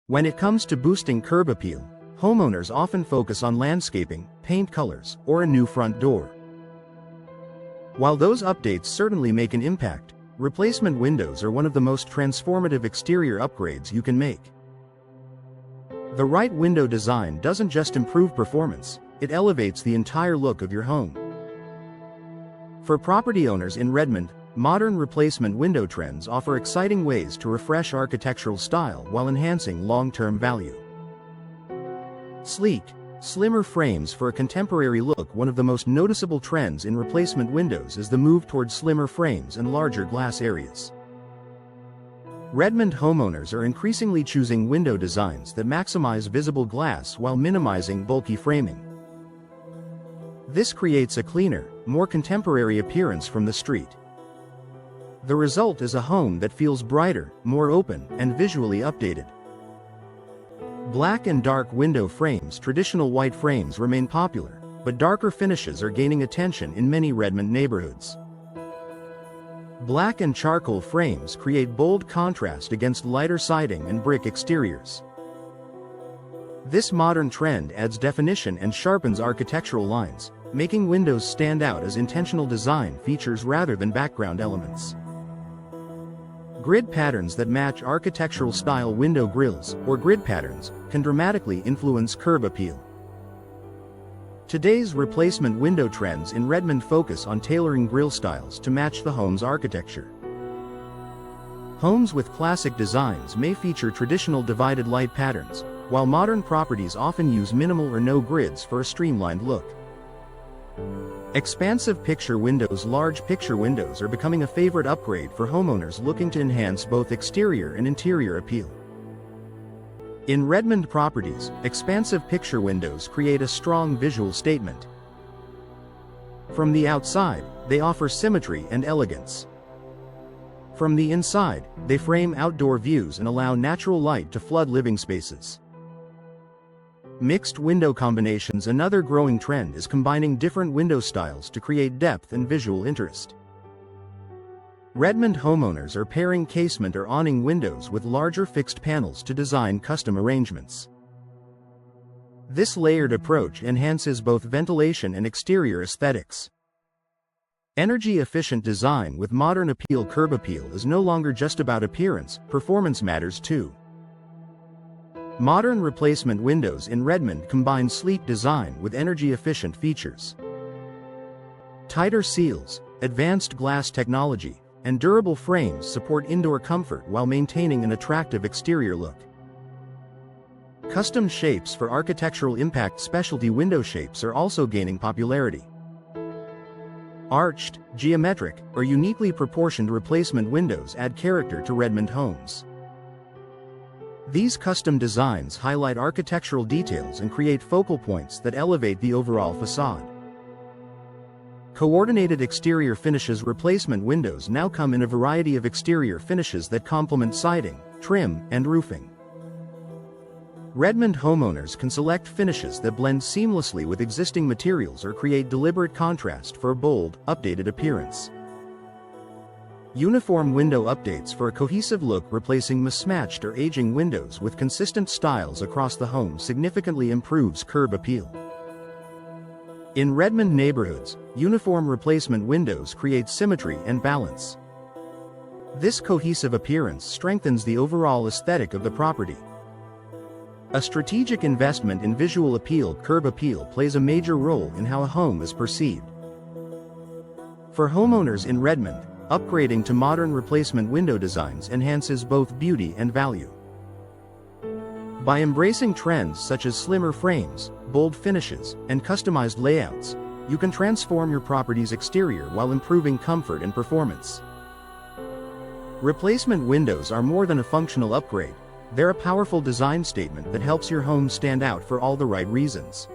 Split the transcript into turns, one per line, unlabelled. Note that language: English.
When it comes to boosting curb appeal, homeowners often focus on landscaping, paint colors, or a new front door. While those updates certainly make an impact, replacement windows are one of the most transformative exterior upgrades you can make. The right window design doesn't just improve performance, it elevates the entire look of your home. For property owners in Redmond, modern replacement window trends offer exciting ways to refresh architectural style while enhancing long-term value. Sleek, slimmer frames for a contemporary look. One of the most noticeable trends in replacement windows is the move toward slimmer frames and larger glass areas. Redmond homeowners are increasingly choosing window designs that maximize visible glass while minimizing bulky framing. This creates a cleaner, more contemporary appearance from the street. The result is a home that feels brighter, more open, and visually updated. Black and dark window frames. Traditional white frames remain popular, but darker finishes are gaining attention in many Redmond neighborhoods. Black and charcoal frames create bold contrast against lighter siding and brick exteriors. This modern trend adds definition and sharpens architectural lines, making windows stand out as intentional design features rather than background elements. Grid patterns that match architectural style. Window grills, or grid patterns, can dramatically influence curb appeal. Today's replacement window trends in Redmond focus on tailoring grill styles to match the home's architecture. Homes with classic designs may feature traditional divided light patterns, while modern properties often use minimal or no grids for a streamlined look. Expansive picture windows. Large picture windows are becoming a favorite upgrade for homeowners looking to enhance both exterior and interior appeal. In Redmond properties, expansive picture windows create a strong visual statement. From the outside, they offer symmetry and elegance. From the inside, they frame outdoor views and allow natural light to flood living spaces. Mixed window combinations. Another growing trend is combining different window styles to create depth and visual interest. Redmond homeowners are pairing casement or awning windows with larger fixed panels to design custom arrangements. This layered approach enhances both ventilation and exterior aesthetics. Energy-efficient design with modern appeal. Curb appeal is no longer just about appearance, performance matters too. Modern replacement windows in Redmond combine sleek design with energy-efficient features. Tighter seals, advanced glass technology, and durable frames support indoor comfort while maintaining an attractive exterior look. Custom shapes for architectural impact. Specialty window shapes are also gaining popularity. Arched, geometric, or uniquely proportioned replacement windows add character to Redmond homes. These custom designs highlight architectural details and create focal points that elevate the overall facade. Coordinated exterior finishes. Replacement windows now come in a variety of exterior finishes that complement siding, trim, and roofing. Redmond homeowners can select finishes that blend seamlessly with existing materials or create deliberate contrast for a bold, updated appearance. Uniform window updates for a cohesive look. Replacing mismatched or aging windows with consistent styles across the home significantly improves curb appeal. In Redmond neighborhoods, uniform replacement windows create symmetry and balance. This cohesive appearance strengthens the overall aesthetic of the property. A strategic investment in visual appeal. Curb appeal plays a major role in how a home is perceived. For homeowners in Redmond, upgrading to modern replacement window designs enhances both beauty and value. By embracing trends such as slimmer frames, bold finishes, and customized layouts, you can transform your property's exterior while improving comfort and performance. Replacement windows are more than a functional upgrade, they're a powerful design statement that helps your home stand out for all the right reasons.